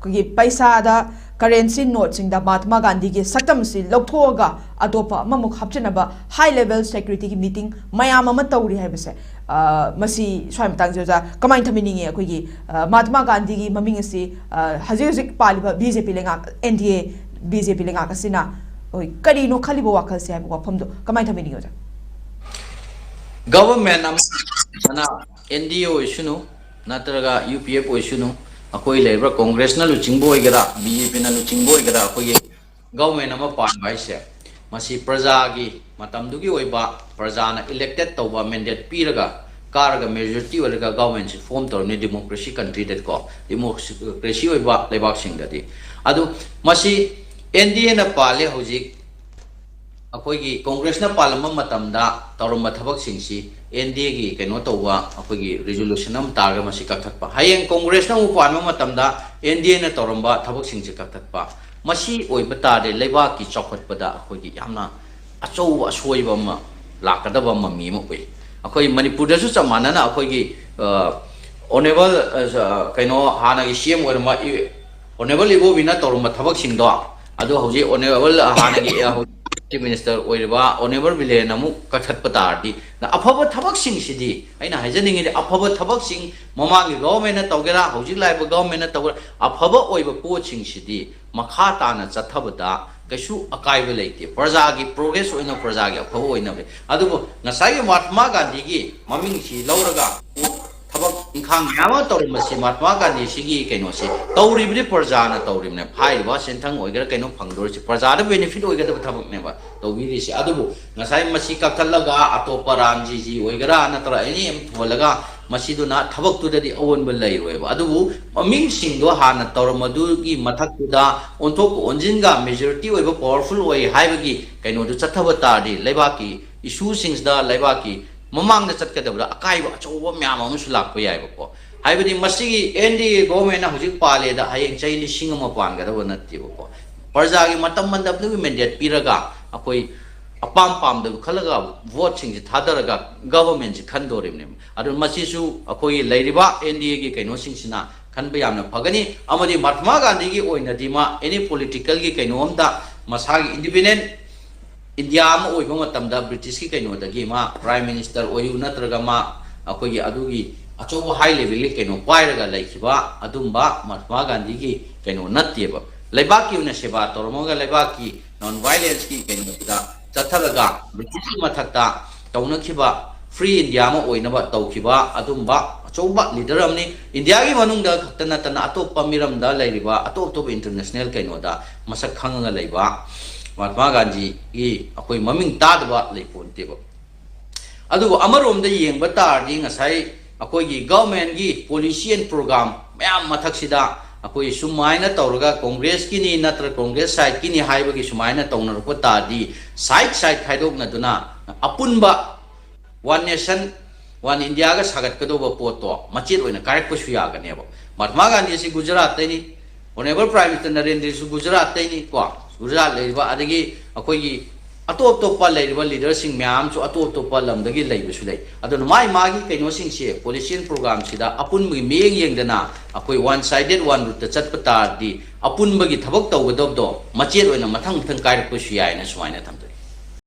ꯀꯒꯤ ꯄꯩꯁꯥꯗ ꯀꯔꯦꯟꯁꯤ ꯅꯣꯠꯁꯤꯡꯗ ꯃꯍꯥꯠꯃꯥ ꯒꯥꯟꯙꯤꯒꯤ ꯁꯛꯇꯝꯁꯤ ꯂꯧꯊꯣꯛꯑꯒ ꯑꯇꯣꯞꯄ ꯑꯃꯃꯨꯛ ꯍꯥꯞꯆꯤꯟꯅꯕ ꯍꯥꯏ ꯂꯦꯚꯦꯜ ꯁꯦꯀ꯭ꯌꯨꯔꯤꯇꯤꯒꯤ ꯃꯤꯇꯤꯡ ꯃꯌꯥꯝ ꯑꯃ ꯇꯧꯔꯤ ꯍꯥꯏꯕꯁꯦ ꯃꯁꯤ ꯁ꯭ꯋꯥꯏ ꯃꯇꯥꯡꯁꯦ ꯑꯣꯖꯥ ꯀꯃꯥꯏꯅ ꯊꯝꯕꯤꯅꯤꯡꯉꯤ ꯑꯩꯈꯣꯏꯒꯤ ꯃꯍꯥꯠꯃꯥ ꯒꯥꯟꯙꯤꯒꯤ ꯃꯃꯤꯡ ꯑꯁꯤ ꯍꯧꯖꯤꯛ ꯍꯧꯖꯤꯛ ꯄꯥꯜꯂꯤꯕ BJP ꯂꯩꯉꯥꯛ NDA BJP ꯂꯩꯉꯥꯛ ꯑꯁꯤꯅ ꯍꯣꯏ ꯀꯔꯤꯅꯣ ꯈꯜꯂꯤꯕ ꯋꯥꯈꯜꯁꯦ ꯍꯥꯏꯕ ꯋꯥꯐꯝꯗꯣ ꯀꯃꯥꯏꯅ ꯊꯝꯕꯤꯅꯤꯡꯉꯤ ꯑꯣꯖꯥ ꯒꯕꯔꯃꯦꯟ ꯑꯃꯅ NDA ꯑꯣꯏꯁꯨꯅꯨ ꯅꯠꯇ꯭ꯔꯒ UPF ꯑꯣꯏꯁꯨꯅꯨ ꯑꯩꯈꯣꯏ ꯂꯩꯔꯤꯕ ꯀꯣꯡꯒ꯭ꯔꯦꯁꯅ ꯂꯨꯆꯤꯡꯕ ꯑꯣꯏꯒꯦꯔꯥ BJPꯅ ꯂꯨꯆꯤꯡꯕ ꯑꯣꯏꯒꯦꯔꯥ ꯑꯩꯈꯣꯏꯒꯤ ꯒꯕꯔꯃꯦꯟ ꯑꯃ ꯄꯥꯟꯕ ꯍꯥꯏꯁꯦ ꯃꯁꯤ ꯄ꯭ꯔꯖꯥꯒꯤ ꯃꯇꯝꯗꯨꯒꯤ ꯑꯣꯏꯕ ꯄ꯭ꯔꯖꯥꯅ ꯏꯂꯦꯛꯇꯦꯠ ꯇꯧꯕ ꯃꯦꯟꯗꯦꯠ ꯄꯤꯔꯒ ꯀꯥꯔꯒ ꯃꯦꯖꯣꯔꯤꯇꯤ ꯑꯣꯏꯔꯒ ꯒꯕꯔꯃꯦꯟꯁꯤ ꯐꯣꯔꯝ ꯇꯧꯔꯅꯤ ꯗꯦꯃꯣꯀ꯭ꯔꯦꯁꯤ ꯀꯟꯇ꯭ꯔꯤꯗꯀꯣ ꯗꯦꯃꯣꯀ꯭ꯔꯦꯁꯤ ꯑꯣꯏꯕ ꯂꯩꯕꯥꯛꯁꯤꯡꯗꯗꯤ ꯑꯗꯨ ꯃꯁꯤ NDAꯅ ꯄꯥꯜꯂꯦ ꯍꯧꯖꯤꯛ ꯑꯩꯈꯣꯏꯒꯤ ꯀꯣꯡꯒ꯭ꯔꯦꯁꯅ ꯄꯥꯜꯂꯝꯕ ꯃꯇꯝꯗ ꯇꯧꯔꯝꯕ ꯊꯕꯛꯁꯤꯡꯁꯤ NDAꯒꯤ ꯀꯩꯅꯣ ꯇꯧꯕ ꯑꯩꯈꯣꯏꯒꯤ ꯔꯤꯖꯣꯂꯨꯁꯟ ꯑꯃ ꯇꯥꯔꯒ ꯃꯁꯤ ꯀꯛꯊꯠꯄ ꯍꯌꯦꯡ ꯀꯣꯡꯒ꯭ꯔꯦꯁꯅ ꯑꯃꯨꯛ ꯄꯥꯟꯕ ꯃꯇꯝꯗ NDAꯅ ꯇꯧꯔꯝꯕ ꯊꯕꯛꯁꯤꯡꯁꯤ ꯀꯛꯊꯠꯄ ꯃꯁꯤ ꯑꯣꯏꯕ ꯇꯥꯔꯗꯤ ꯂꯩꯕꯥꯛꯀꯤ ꯆꯥꯎꯈꯠꯄꯗ ꯑꯩꯈꯣꯏꯒꯤ ꯌꯥꯝꯅ ꯑꯆꯧꯕ ꯑꯁꯣꯏꯕ ꯑꯃ ꯂꯥꯛꯀꯗꯕ ꯃꯃꯤ ꯑꯃ ꯑꯣꯏ ꯑꯩꯈꯣꯏ ꯃꯅꯤꯄꯨꯔꯗꯁꯨ ꯆꯞ ꯃꯥꯟꯅꯅ ꯑꯩꯈꯣꯏꯒꯤ ꯑꯣꯅꯦꯕꯜ ꯀꯩꯅꯣ ꯍꯥꯟꯅꯒꯤ CM ꯑꯣꯏꯔꯝꯕ ꯑꯣꯅꯦꯕꯜ ꯏꯕꯣꯕꯤꯅ ꯇꯧꯔꯝꯕ ꯊꯕꯛꯁꯤꯡꯗꯣ ꯑꯗꯣ ꯍꯧꯖꯤꯛ ꯑꯣꯅꯦꯕꯜ ꯍꯥꯟꯅꯒꯤ Chief Minister ꯑꯣꯏꯔꯤꯕ ꯑꯣꯅꯦꯕꯜ ꯕꯤꯂꯦꯟ ꯑꯃꯨꯛ ꯀꯛꯊꯠꯄ ꯇꯥꯔꯗꯤ ꯑꯐꯕ ꯊꯕꯛꯁꯤꯡꯁꯤꯗꯤ ꯑꯩꯅ ꯍꯥꯏꯖꯅꯤꯡꯉꯤꯗꯤ ꯑꯐꯕ ꯊꯕꯛꯁꯤꯡ ꯃꯃꯥꯡꯒꯤ ꯒꯚꯔꯟꯃꯦꯟꯠꯅ ꯇꯧꯒꯦꯔꯥ ꯍꯧꯖꯤꯛ ꯂꯥꯛꯏꯕ ꯒꯚꯔꯟꯃꯦꯟꯠꯅ ꯇꯧꯒꯦꯔꯥ ꯑꯐꯕ ꯑꯣꯏꯕ ꯄꯣꯠꯁꯤꯡꯁꯤꯗꯤ ꯃꯈꯥ ꯇꯥꯅ ꯆꯠꯊꯕꯗ ꯀꯩꯁꯨ ꯑꯀꯥꯏꯕ ꯂꯩꯇꯦ ꯄ꯭ꯔꯖꯥꯒꯤ ꯄ꯭ꯔꯣꯒ꯭ꯔꯦꯁ ꯑꯣꯏꯅ ꯄ꯭ꯔꯖꯥꯒꯤ ꯑꯐꯕ ꯑꯣꯏꯅꯕ ꯑꯗꯨꯕꯨ ꯉꯁꯥꯏꯒꯤ ꯃꯍꯥꯠꯃꯥ ꯒꯥꯟꯙꯤꯒꯤ ꯃꯃꯤꯡꯁꯤ ꯂꯧꯔꯒ ꯊꯕꯛ ꯏꯪꯈꯥꯡ ꯃꯌꯥꯝ ꯑꯃ ꯇꯧꯔꯝꯕꯁꯤ ꯃꯍꯥꯠꯃꯥ ꯒꯥꯟꯙꯤꯁꯤꯒꯤ ꯀꯩꯅꯣꯁꯤ ꯇꯧꯔꯤꯕꯗꯤ ꯄ꯭ꯔꯖꯥꯅ ꯇꯧꯔꯤꯕꯅꯦ ꯍꯥꯏꯔꯤꯕ ꯁꯦꯟꯊꯪ ꯑꯣꯏꯒꯦꯔꯥ ꯀꯩꯅꯣ ꯐꯪꯗꯣꯔꯤꯁꯤ ꯄ꯭ꯔꯖꯥꯗ ꯕꯦꯅꯤꯐꯤꯠ ꯑꯣꯏꯒꯗꯕ ꯊꯕꯛꯅꯦꯕ ꯇꯧꯕꯤꯔꯤꯁꯤ ꯑꯗꯨꯕꯨ ꯉꯁꯥꯏ ꯃꯁꯤ ꯀꯛꯊꯠꯂꯒ ꯑꯇꯣꯞꯄ ꯔꯥꯝꯖꯤꯖꯤ ꯑꯣꯏꯒꯦꯔꯥ ꯅꯠꯇ꯭ꯔꯒ ꯑꯦꯅꯤ ꯑꯃ ꯊꯣꯜꯂꯒ ꯃꯁꯤꯗꯨꯅ ꯊꯕꯛꯇꯨꯗꯗꯤ ꯑꯑꯣꯟꯕ ꯂꯩꯔꯣꯏꯕ ꯑꯗꯨꯕꯨ ꯃꯃꯤꯡꯁꯤꯡꯗꯣ ꯍꯥꯟꯅ ꯇꯧꯔꯝꯕꯗꯨꯒꯤ ꯃꯊꯛꯇꯨꯗ ꯑꯣꯟꯊꯣꯛ ꯑꯣꯟꯖꯤꯟꯒ ꯃꯦꯖꯣꯔꯤꯇꯤ ꯑꯣꯏꯕ ꯄꯥꯋꯔꯐꯨꯜ ꯑꯣꯏ ꯍꯥꯏꯕꯒꯤ ꯀꯩꯅꯣꯗꯨ ꯆꯠꯊꯕ ꯇꯥꯔꯗꯤ ꯂꯩꯕꯥꯛꯀꯤ ꯏꯁꯨꯁꯤꯡꯁꯤꯗ ꯂꯩꯕꯥꯛꯀꯤ ꯃꯃꯥꯡꯗ ꯆꯠꯀꯗꯕꯗ ꯑꯀꯥꯏꯕ ꯑꯆꯧꯕ ꯃꯌꯥꯝ ꯑꯃꯁꯨ ꯂꯥꯛꯄ ꯌꯥꯏꯕꯀꯣ ꯍꯥꯏꯕꯗꯤ ꯃꯁꯤꯒꯤ NDA ꯒꯣꯚꯔꯟꯃꯦꯟꯠꯅ ꯍꯧꯖꯤꯛ ꯄꯥꯜꯂꯦꯗ ꯍꯌꯦꯡ ꯆꯍꯤ 1,000 ꯄꯥꯟꯒꯗꯕ ꯅꯠꯇꯦꯕꯀꯣ ꯄ꯭ꯔꯖꯥꯒꯤ ꯃꯇꯝ ꯃꯇꯝꯗꯨꯒꯤ ꯃꯦꯟꯗꯦꯠ ꯄꯤꯔꯒ ꯑꯩꯈꯣꯏ ꯑꯄꯥꯝ ꯄꯥꯝꯗꯕ ꯈꯜꯂꯒ ꯚꯣꯠꯁꯤꯡꯁꯤ ꯊꯥꯗꯔꯒ ꯒꯚꯔꯟꯃꯦꯟꯠꯁꯤ ꯈꯟꯗꯣꯔꯤꯕꯅꯦꯕ ꯑꯗꯨ ꯃꯁꯤꯁꯨ ꯑꯩꯈꯣꯏꯒꯤ ꯂꯩꯔꯤꯕ NDAꯒꯤ ꯀꯩꯅꯣꯁꯤꯡꯁꯤꯅ खनबे यामना फगनी अमदी महात्मा गांधी की ओइनदि मा एनी पॉलिटिकल की कैनोमदा मसागी इंडिपेंडेंट इंडिया मा ओइबो मतमदा ब्रिटिश की कैनोदगी मा प्राइम मिनिस्टर ओयु नत्रगा मा अखोगी अदुगी अचोबो हाई लेवल की कैनो पाइरगा लैखिबा अदुंबा महात्मा गांधी की कैनो नत्तेबा लेबाक की उन सेवा तोरमोगा लेबाक की नॉन वायलेंस की कैनोदा चथलगा ब्रिटिश की मथक्ता तौनखिबा फ्री इंडिया मा ओइनबा तौखिबा अदुंबा अचौबा लीडर अमनी इंडिया की मनुंगदा खतना तना अतोपा मिरमदा लैरिबा अतोप इंटरनेशनल कैनोदा मसक खंगा लैबा महात्मा गांधी की अखोई ममिंग तादबा लैपोनतेबा अदुबो अमरोमदा येंगबा तारदि ngasai अखोई गवर्नमेंट की पॉलिसी एंड प्रोग्राम मयाम मथक्सिदा अखोई सुमाइना तौरगा कांग्रेस की नि नत्र कांग्रेस साइड की नि हाइबगी सुमाइना तौनरपो तारदि साइड साइड खाइदोकनदुना अपुनबा वन नेशन वन इंडिया का सागतकदोबा पोतो मचित ओइना कारकपसु यागनेबो महात्मा गांधी से गुजरात तैनी ऑनरेबल प्राइम मिनिस्टर नरेंद्र सु गुजरात तैनी को गुजरात लेबा अदगी अखोई अतोप तोपा लेबा लीडर सिंग म्याम सु अतोप तोपा लमदगी लेबसु लै अदन माई मागी कैनो सिंग से पॉलिसी प्रोग्राम सिदा अपुनबगी मेंग येंगदना अखोई वन साइडेड वन रूट चटपतारदी अपुनबगी थबक तौगदबदो मचित ओइना मथंग मथंग कारकपसु यायना सुमाइना थम